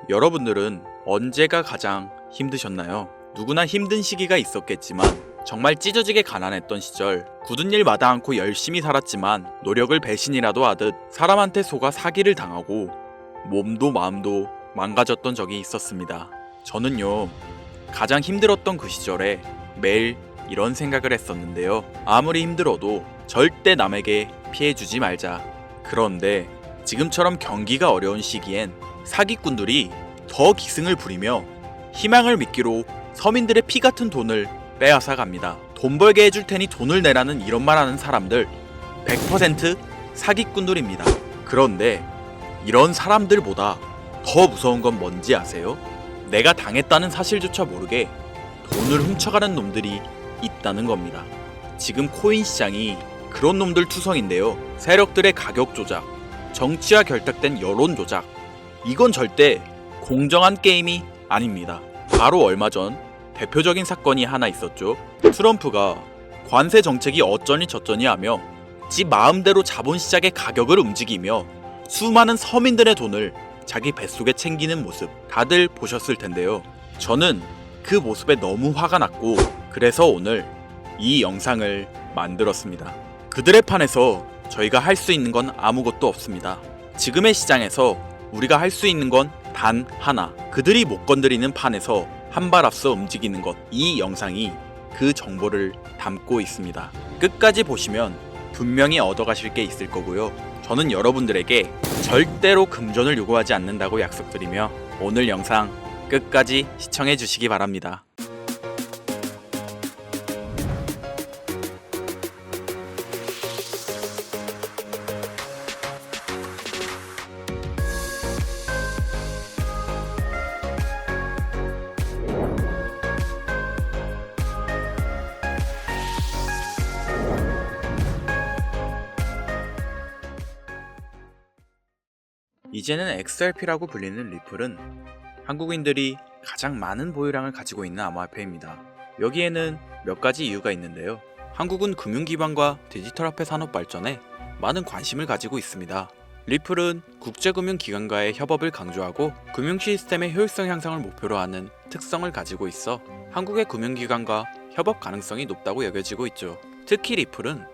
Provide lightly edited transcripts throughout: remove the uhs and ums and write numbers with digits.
여러분들은 언제가 가장 힘드셨나요? 누구나 힘든 시기가 있었겠지만 정말 찢어지게 가난했던 시절, 굳은 일 마다 않고 열심히 살았지만 노력을 배신이라도 하듯 사람한테 속아 사기를 당하고 몸도 마음도 망가졌던 적이 있었습니다. 저는요, 가장 힘들었던 그 시절에 매일 이런 생각을 했었는데요. 아무리 힘들어도 절대 남에게 피해주지 말자. 그런데 지금처럼 경기가 어려운 시기엔 사기꾼들이 더 기승을 부리며 희망을 미끼로 서민들의 피 같은 돈을 빼앗아 갑니다. 돈 벌게 해줄 테니 돈을 내라는 이런 말하는 사람들 100% 사기꾼들입니다. 그런데 이런 사람들보다 더 무서운 건 뭔지 아세요? 내가 당했다는 사실조차 모르게 돈을 훔쳐가는 놈들이 있다는 겁니다. 지금 코인 시장이 그런 놈들 투성인데요. 세력들의 가격 조작, 정치와 결탁된 여론 조작, 이건 절대 공정한 게임이 아닙니다. 바로 얼마 전 대표적인 사건이 하나 있었죠. 트럼프가 관세 정책이 어쩌니 저쩌니 하며 지 마음대로 자본시장의 가격을 움직이며 수많은 서민들의 돈을 자기 뱃속에 챙기는 모습 다들 보셨을 텐데요. 저는 그 모습에 너무 화가 났고 그래서 오늘 이 영상을 만들었습니다. 그들의 판에서 저희가 할 수 있는 건 아무것도 없습니다. 지금의 시장에서 우리가 할 수 있는 건 단 하나, 그들이 못 건드리는 판에서 한 발 앞서 움직이는 것. 이 영상이 그 정보를 담고 있습니다. 끝까지 보시면 분명히 얻어가실 게 있을 거고요. 저는 여러분들에게 절대로 금전을 요구하지 않는다고 약속드리며 오늘 영상 끝까지 시청해 주시기 바랍니다. 이제는 XRP라고 불리는 리플은 한국인들이 가장 많은 보유량을 가지고 있는 암호화폐입니다. 여기에는 몇 가지 이유가 있는데요. 한국은 금융기반과 디지털화폐 산업 발전에 많은 관심을 가지고 있습니다. 리플은 국제금융기관과의 협업을 강조하고 금융 시스템의 효율성 향상을 목표로 하는 특성을 가지고 있어 한국의 금융기관과 협업 가능성이 높다고 여겨지고 있죠. 특히 리플은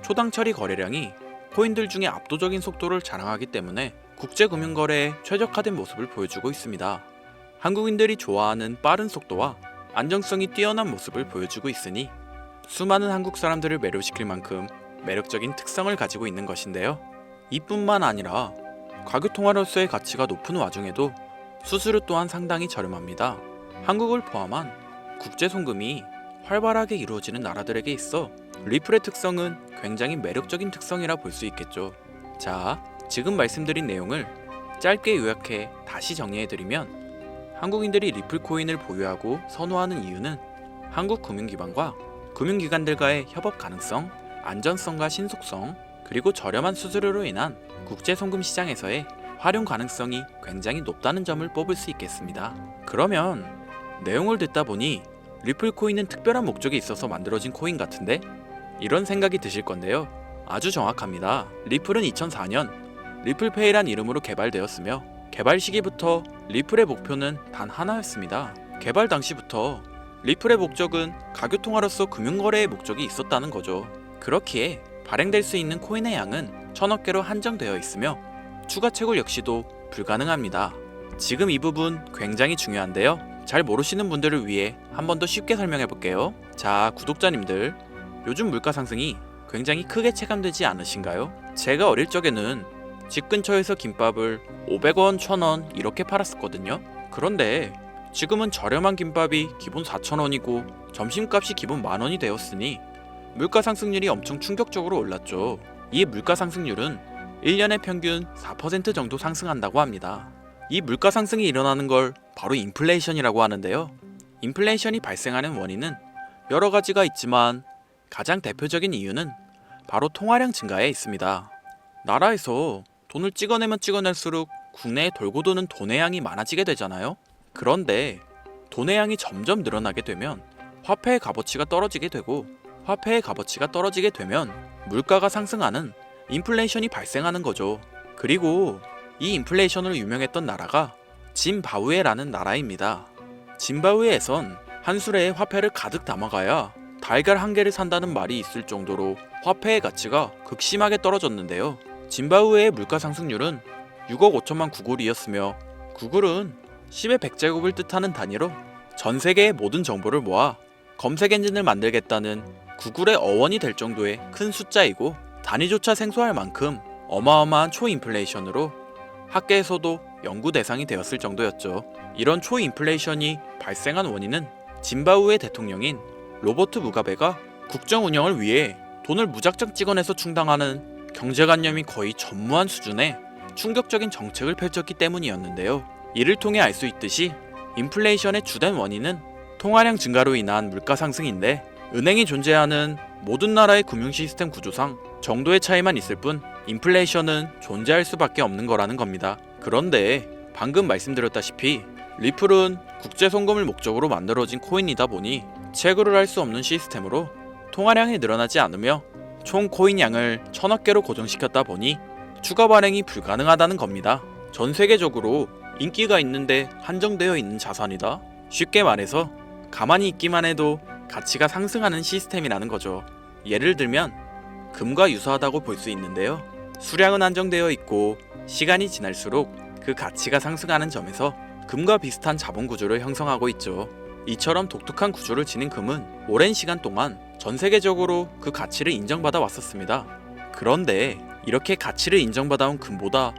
초당 처리 거래량이 코인들 중에 압도적인 속도를 자랑하기 때문에 국제금융거래에 최적화된 모습을 보여주고 있습니다. 한국인들이 좋아하는 빠른 속도와 안정성이 뛰어난 모습을 보여주고 있으니 수많은 한국 사람들을 매료시킬 만큼 매력적인 특성을 가지고 있는 것인데요. 이뿐만 아니라 과교통화로서의 가치가 높은 와중에도 수수료 또한 상당히 저렴합니다. 한국을 포함한 국제송금이 활발하게 이루어지는 나라들에게 있어 리플의 특성은 굉장히 매력적인 특성이라 볼 수 있겠죠. 자, 지금 말씀드린 내용을 짧게 요약해 다시 정리해드리면 한국인들이 리플 코인을 보유하고 선호하는 이유는 한국 금융기관과 금융기관들과의 협업 가능성, 안전성과 신속성, 그리고 저렴한 수수료로 인한 국제송금 시장에서의 활용 가능성이 굉장히 높다는 점을 뽑을 수 있겠습니다. 그러면 내용을 듣다 보니 리플 코인은 특별한 목적이 있어서 만들어진 코인 같은데? 이런 생각이 드실 건데요. 아주 정확합니다. 리플은 2004년 리플페이란 이름으로 개발되었으며 개발 시기부터 리플의 목표는 단 하나였습니다. 개발 당시부터 리플의 목적은 가교통화로서 금융거래의 목적이 있었다는 거죠. 그렇기에 발행될 수 있는 코인의 양은 1000억 개로 한정되어 있으며 추가 채굴 역시도 불가능합니다. 지금 이 부분 굉장히 중요한데요. 잘 모르시는 분들을 위해 한 번 더 쉽게 설명해 볼게요. 자, 구독자님들, 요즘 물가 상승이 굉장히 크게 체감되지 않으신가요? 제가 어릴 적에는 집 근처에서 김밥을 500원, 1000원 이렇게 팔았었거든요. 그런데 지금은 저렴한 김밥이 기본 4000원이고 점심값이 기본 만원이 되었으니 물가 상승률이 엄청 충격적으로 올랐죠. 이 물가 상승률은 1년에 평균 4% 정도 상승한다고 합니다. 이 물가 상승이 일어나는 걸 바로 인플레이션이라고 하는데요. 인플레이션이 발생하는 원인은 여러 가지가 있지만 가장 대표적인 이유는 바로 통화량 증가에 있습니다. 나라에서 돈을 찍어내면 찍어낼수록 국내에 돌고 도는 돈의 양이 많아지게 되잖아요. 그런데 돈의 양이 점점 늘어나게 되면 화폐의 값어치가 떨어지게 되고 화폐의 값어치가 떨어지게 되면 물가가 상승하는 인플레이션이 발생하는 거죠. 그리고 이 인플레이션으로 유명했던 나라가 짐바브웨라는 나라입니다. 짐바브웨에선 한 수레에 화폐를 가득 담아가야 달걀 한 개를 산다는 말이 있을 정도로 화폐의 가치가 극심하게 떨어졌는데요. 짐바브웨의 물가 상승률은 6억 5천만 구글이었으며 구글은 10의 100제곱을 뜻하는 단위로 전 세계의 모든 정보를 모아 검색 엔진을 만들겠다는 구글의 어원이 될 정도의 큰 숫자이고 단위조차 생소할 만큼 어마어마한 초인플레이션으로 학계에서도 연구 대상이 되었을 정도였죠. 이런 초인플레이션이 발생한 원인은 짐바브웨 대통령인 로버트 무가베가 국정 운영을 위해 돈을 무작정 찍어내서 충당하는 경제관념이 거의 전무한 수준의 충격적인 정책을 펼쳤기 때문이었는데요. 이를 통해 알 수 있듯이 인플레이션의 주된 원인은 통화량 증가로 인한 물가 상승인데 은행이 존재하는 모든 나라의 금융 시스템 구조상 정도의 차이만 있을 뿐 인플레이션은 존재할 수밖에 없는 거라는 겁니다. 그런데 방금 말씀드렸다시피 리플은 국제 송금을 목적으로 만들어진 코인이다 보니 채굴을 할 수 없는 시스템으로 통화량이 늘어나지 않으며 총 코인 양을 1000억 개로 고정시켰다 보니 추가 발행이 불가능하다는 겁니다. 전 세계적으로 인기가 있는데 한정되어 있는 자산이다. 쉽게 말해서 가만히 있기만 해도 가치가 상승하는 시스템이라는 거죠. 예를 들면 금과 유사하다고 볼 수 있는데요. 수량은 한정되어 있고 시간이 지날수록 그 가치가 상승하는 점에서 금과 비슷한 자본 구조를 형성하고 있죠. 이처럼 독특한 구조를 지닌 금은 오랜 시간 동안 전 세계적으로 그 가치를 인정받아 왔었습니다. 그런데 이렇게 가치를 인정받아온 금보다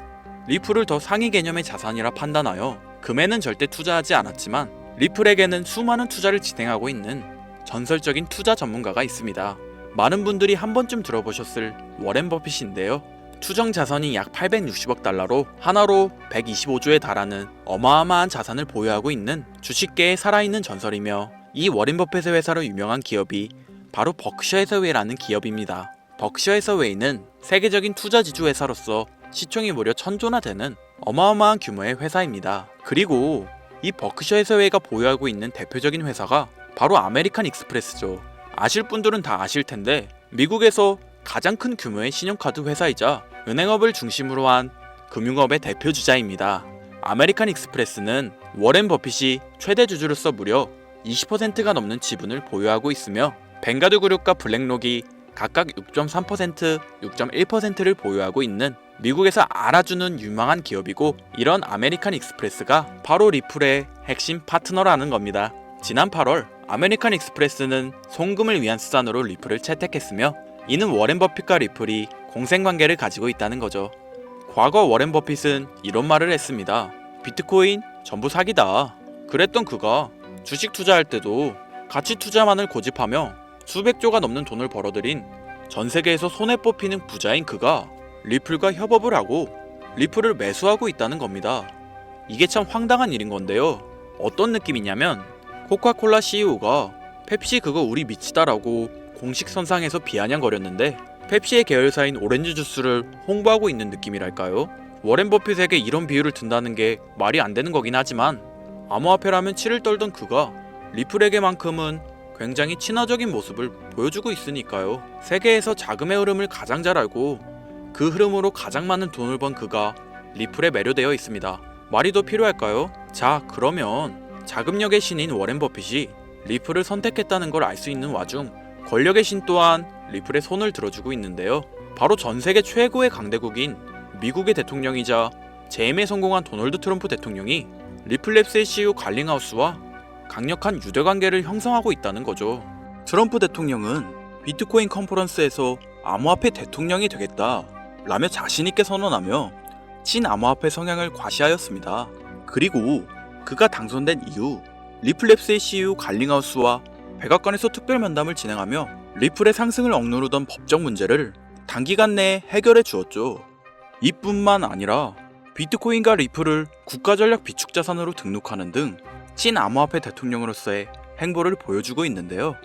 리플을 더 상위 개념의 자산이라 판단하여 금에는 절대 투자하지 않았지만 리플에게는 수많은 투자를 진행하고 있는 전설적인 투자 전문가가 있습니다. 많은 분들이 한 번쯤 들어보셨을 워렌 버핏인데요. 추정 자산이 약 860억 달러로 하나로 125조에 달하는 어마어마한 자산을 보유하고 있는 주식계의 살아있는 전설이며 이 워렌 버핏의 회사로 유명한 기업이 바로 버크셔 해서웨이라는 기업입니다. 버크셔 해서웨이는 세계적인 투자 지주 회사로서 시총이 무려 1000조나 되는 어마어마한 규모의 회사입니다. 그리고 이 버크셔 해서웨이가 보유하고 있는 대표적인 회사가 바로 아메리칸 익스프레스죠. 아실 분들은 다 아실 텐데 미국에서 가장 큰 규모의 신용카드 회사이자 은행업을 중심으로 한 금융업의 대표주자입니다. 아메리칸 익스프레스는 워렌 버핏이 최대 주주로서 무려 20%가 넘는 지분을 보유하고 있으며 뱅가드 그룹과 블랙록이 각각 6.3%, 6.1%를 보유하고 있는 미국에서 알아주는 유망한 기업이고 이런 아메리칸 익스프레스가 바로 리플의 핵심 파트너라는 겁니다. 지난 8월 아메리칸 익스프레스는 송금을 위한 수단으로 리플을 채택했으며 이는 워렌 버핏과 리플이 공생관계를 가지고 있다는 거죠. 과거 워렌 버핏은 이런 말을 했습니다. 비트코인 전부 사기다. 그랬던 그가 주식 투자할 때도 가치 투자만을 고집하며 수백조가 넘는 돈을 벌어들인 전 세계에서 손에 뽑히는 부자인 그가 리플과 협업을 하고 리플을 매수하고 있다는 겁니다. 이게 참 황당한 일인 건데요. 어떤 느낌이냐면 코카콜라 CEO가 펩시 그거 우리 미치다라고 공식 선상에서 비아냥거렸는데 펩시의 계열사인 오렌지 주스를 홍보하고 있는 느낌이랄까요? 워렌 버핏에게 이런 비유를 든다는 게 말이 안 되는 거긴 하지만 암호화폐라면 치를 떨던 그가 리플에게만큼은 굉장히 친화적인 모습을 보여주고 있으니까요. 세계에서 자금의 흐름을 가장 잘 알고 그 흐름으로 가장 많은 돈을 번 그가 리플에 매료되어 있습니다. 말이 더 필요할까요? 자, 그러면 자금력의 신인 워렌 버핏이 리플을 선택했다는 걸 알 수 있는 와중 권력의 신 또한 리플에 손을 들어주고 있는데요. 바로 전세계 최고의 강대국인 미국의 대통령이자 재임에 성공한 도널드 트럼프 대통령이 리플랩스의 CEO 갈링하우스와 강력한 유대관계를 형성하고 있다는 거죠. 트럼프 대통령은 비트코인 컨퍼런스에서 암호화폐 대통령이 되겠다 라며 자신있게 선언하며 친암호화폐 성향을 과시하였습니다. 그리고 그가 당선된 이후 리플랩스의 CEO 갈링하우스와 백악관에서 특별 면담을 진행하며 리플의 상승을 억누르던 법적 문제를 단기간 내에 해결해 주었죠. 이뿐만 아니라 비트코인과 리플을 국가전략 비축자산으로 등록하는 등 친암호화폐 대통령으로서의 행보를 보여주고 있는데요.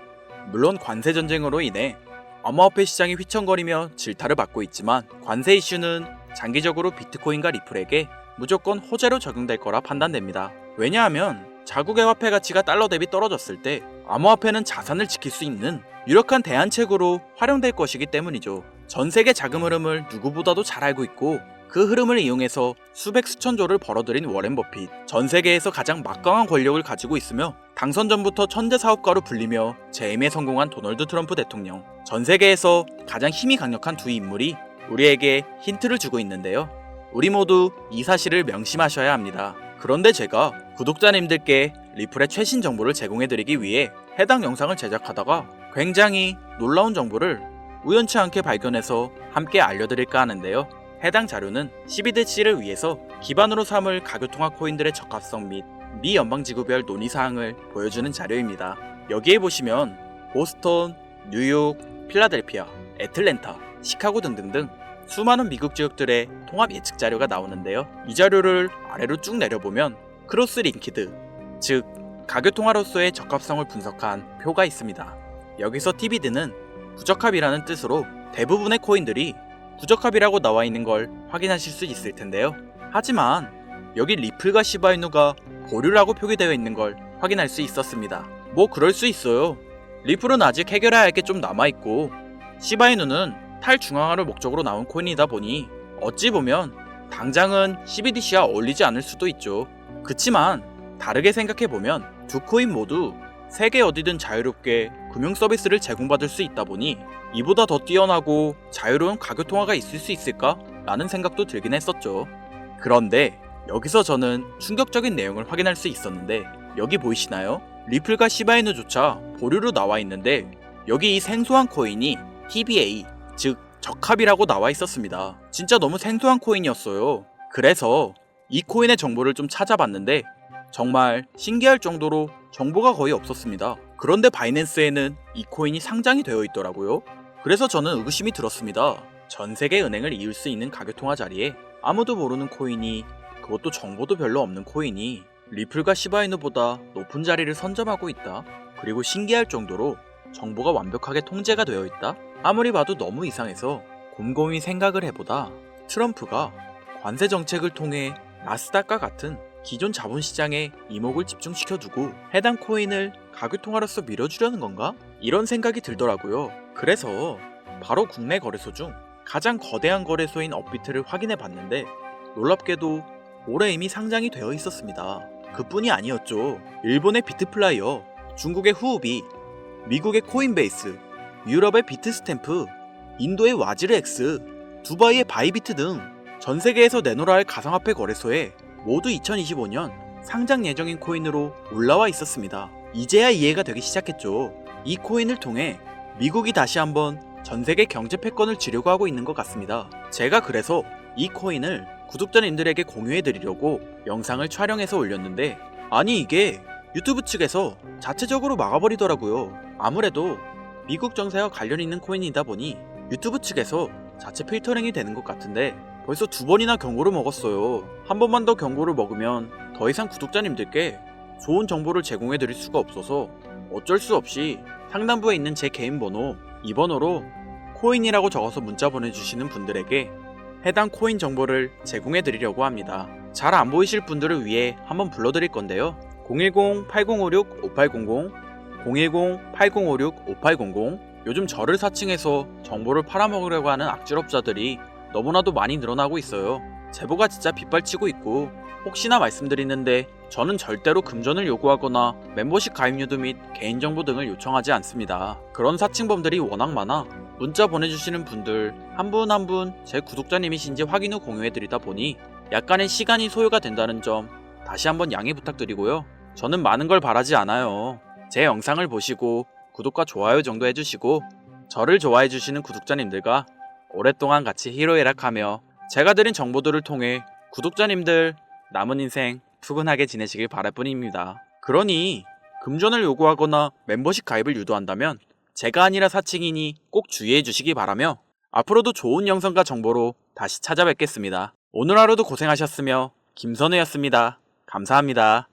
물론 관세 전쟁으로 인해 암호화폐 시장이 휘청거리며 질타를 받고 있지만 관세 이슈는 장기적으로 비트코인과 리플에게 무조건 호재로 적용될 거라 판단됩니다. 왜냐하면 자국의 화폐 가치가 달러 대비 떨어졌을 때 암호화폐는 자산을 지킬 수 있는 유력한 대안책으로 활용될 것이기 때문이죠. 전 세계 자금 흐름을 누구보다도 잘 알고 있고 그 흐름을 이용해서 수백 수천조를 벌어들인 워렌 버핏. 전 세계에서 가장 막강한 권력을 가지고 있으며 당선 전부터 천재 사업가로 불리며 재임에 성공한 도널드 트럼프 대통령. 전 세계에서 가장 힘이 강력한 두 인물이 우리에게 힌트를 주고 있는데요. 우리 모두 이 사실을 명심하셔야 합니다. 그런데 제가 구독자님들께 리플의 최신 정보를 제공해드리기 위해 해당 영상을 제작하다가 굉장히 놀라운 정보를 우연치 않게 발견해서 함께 알려드릴까 하는데요. 해당 자료는 CBDC를 위해서 기반으로 삼을 가교통화 코인들의 적합성 및 미 연방지구별 논의사항을 보여주는 자료입니다. 여기에 보시면 보스턴, 뉴욕, 필라델피아, 애틀랜타, 시카고 등등등 수많은 미국 지역들의 통합 예측 자료가 나오는데요. 이 자료를 아래로 쭉 내려보면 크로스 링키드, 즉 가교통화로서의 적합성을 분석한 표가 있습니다. 여기서 TBD는 부적합이라는 뜻으로 대부분의 코인들이 부적합이라고 나와 있는 걸 확인하실 수 있을 텐데요. 하지만 여기 리플과 시바이누가 보류라고 표기되어 있는 걸 확인할 수 있었습니다. 뭐 그럴 수 있어요. 리플은 아직 해결해야 할 게 좀 남아있고 시바이누는 탈중앙화를 목적으로 나온 코인이다 보니 어찌 보면 당장은 CBDC와 어울리지 않을 수도 있죠. 그치만 다르게 생각해보면 두 코인 모두 세계 어디든 자유롭게 금융 서비스를 제공받을 수 있다 보니 이보다 더 뛰어나고 자유로운 가교통화가 있을 수 있을까? 라는 생각도 들긴 했었죠. 그런데 여기서 저는 충격적인 내용을 확인할 수 있었는데 여기 보이시나요? 리플과 시바이누조차 보류로 나와 있는데 여기 이 생소한 코인이 TBA, 즉 적합이라고 나와 있었습니다. 진짜 너무 생소한 코인이었어요. 그래서 이 코인의 정보를 좀 찾아봤는데 정말 신기할 정도로 정보가 거의 없었습니다. 그런데 바이낸스에는 이 코인이 상장이 되어 있더라고요. 그래서 저는 의구심이 들었습니다. 전 세계 은행을 이을 수 있는 가교통화 자리에 아무도 모르는 코인이, 그것도 정보도 별로 없는 코인이 리플과 시바이누보다 높은 자리를 선점하고 있다. 그리고 신기할 정도로 정보가 완벽하게 통제가 되어 있다. 아무리 봐도 너무 이상해서 곰곰이 생각을 해보다 트럼프가 관세 정책을 통해 나스닥과 같은 기존 자본시장에 이목을 집중시켜두고 해당 코인을 가교통화로서 밀어주려는 건가? 이런 생각이 들더라고요. 그래서 바로 국내 거래소 중 가장 거대한 거래소인 업비트를 확인해 봤는데 놀랍게도 올해 이미 상장이 되어 있었습니다. 그뿐이 아니었죠. 일본의 비트플라이어, 중국의 후오비, 미국의 코인베이스, 유럽의 비트스탬프, 인도의 와지르엑스, 두바이의 바이비트 등 전 세계에서 내놓으라 할 가상화폐 거래소에 모두 2025년 상장 예정인 코인으로 올라와 있었습니다. 이제야 이해가 되기 시작했죠. 이 코인을 통해 미국이 다시 한번 전 세계 경제 패권을 쥐려고 하고 있는 것 같습니다. 제가 그래서 이 코인을 구독자님들에게 공유해드리려고 영상을 촬영해서 올렸는데 아니 이게 유튜브 측에서 자체적으로 막아버리더라고요. 아무래도 미국 정세와 관련 있는 코인이다 보니 유튜브 측에서 자체 필터링이 되는 것 같은데 벌써 2번이나 경고를 먹었어요. 한 번만 더 경고를 먹으면 더 이상 구독자님들께 좋은 정보를 제공해드릴 수가 없어서 어쩔 수 없이 상단부에 있는 제 개인 번호 이 번호로 코인이라고 적어서 문자 보내주시는 분들에게 해당 코인 정보를 제공해드리려고 합니다. 잘 안 보이실 분들을 위해 한번 불러드릴 건데요. 010-8056-5800, 010-8056-5800. 요즘 저를 사칭해서 정보를 팔아먹으려고 하는 악질업자들이 너무나도 많이 늘어나고 있어요. 제보가 진짜 빗발치고 있고 혹시나 말씀드리는데 저는 절대로 금전을 요구하거나 멤버십 가입료도 및 개인정보 등을 요청하지 않습니다. 그런 사칭범들이 워낙 많아 문자 보내주시는 분들 한 분 한 분 제 구독자님이신지 확인 후 공유해드리다 보니 약간의 시간이 소요가 된다는 점 다시 한번 양해 부탁드리고요. 저는 많은 걸 바라지 않아요. 제 영상을 보시고 구독과 좋아요 정도 해주시고 저를 좋아해주시는 구독자님들과 오랫동안 같이 희로애락하며 제가 드린 정보들을 통해 구독자님들 남은 인생 푸근하게 지내시길 바랄 뿐입니다. 그러니 금전을 요구하거나 멤버십 가입을 유도한다면 제가 아니라 사칭이니 꼭 주의해 주시기 바라며 앞으로도 좋은 영상과 정보로 다시 찾아뵙겠습니다. 오늘 하루도 고생하셨으며 김선우였습니다. 감사합니다.